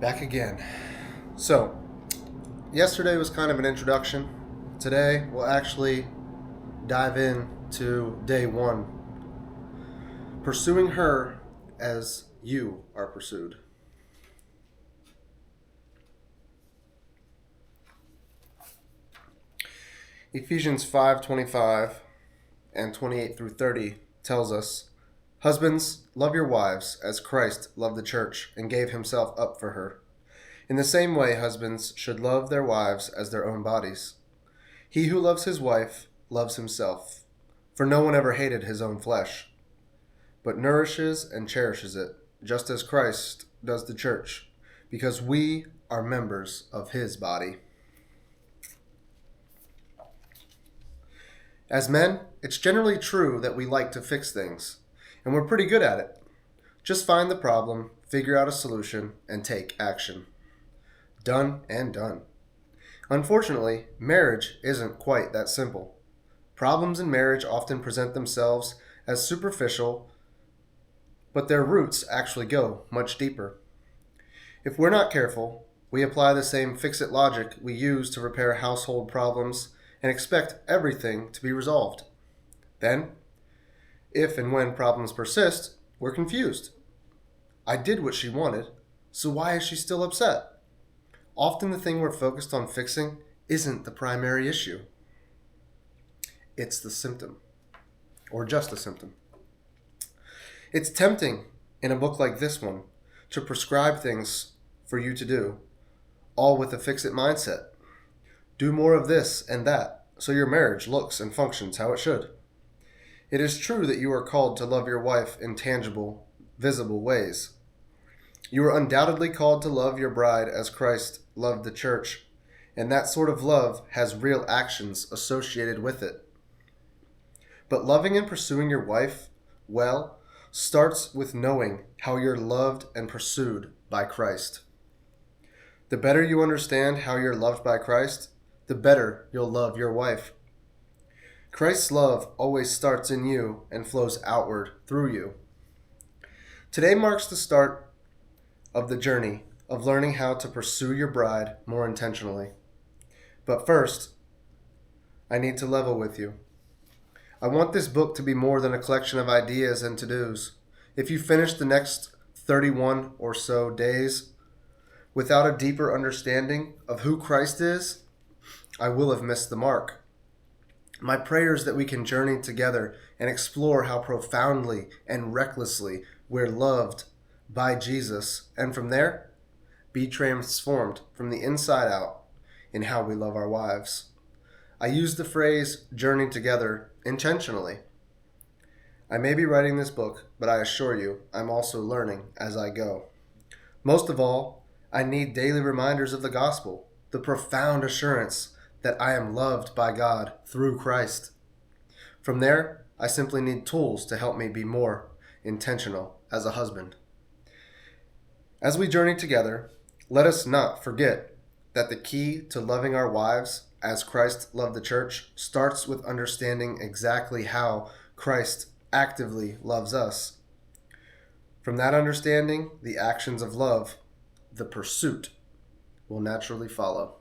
Back again. So, yesterday was kind of an introduction. Today, we'll actually dive in to day one. Pursuing her as you are pursued. Ephesians 5:25 and 28 through 30 tells us, "Husbands, love your wives as Christ loved the church and gave himself up for her. In the same way, husbands should love their wives as their own bodies. He who loves his wife loves himself, for no one ever hated his own flesh, but nourishes and cherishes it, just as Christ does the church, because we are members of his body." As men, it's generally true that we like to fix things, and we're pretty good at it. Just find the problem, figure out a solution, and take action. Done and done. Unfortunately, marriage isn't quite that simple. Problems in marriage often present themselves as superficial, but their roots actually go much deeper. If we're not careful, we apply the same fix-it logic we use to repair household problems and expect everything to be resolved. Then, if and when problems persist, we're confused. I did what she wanted, so why is she still upset? Often the thing we're focused on fixing isn't the primary issue. It's the symptom, or just a symptom. It's tempting in a book like this one to prescribe things for you to do, all with a fix-it mindset. Do more of this and that, so your marriage looks and functions how it should. It is true that you are called to love your wife in tangible, visible ways. You are undoubtedly called to love your bride as Christ loved the church, and that sort of love has real actions associated with it. But loving and pursuing your wife well starts with knowing how you're loved and pursued by Christ. The better you understand how you're loved by Christ, the better you'll love your wife. Christ's love always starts in you and flows outward through you. Today marks the start of the journey of learning how to pursue your bride more intentionally. But first, I need to level with you. I want this book to be more than a collection of ideas and to-dos. If you finish the next 31 or so days without a deeper understanding of who Christ is, I will have missed the mark. My prayer is that we can journey together and explore how profoundly and recklessly we're loved by Jesus, and from there, be transformed from the inside out in how we love our wives. I use the phrase journey together intentionally. I may be writing this book, but I assure you, I'm also learning as I go. Most of all, I need daily reminders of the gospel, the profound assurance that I am loved by God through Christ. From there, I simply need tools to help me be more intentional as a husband. As we journey together, let us not forget that the key to loving our wives as Christ loved the church starts with understanding exactly how Christ actively loves us. From that understanding, the actions of love, the pursuit, will naturally follow.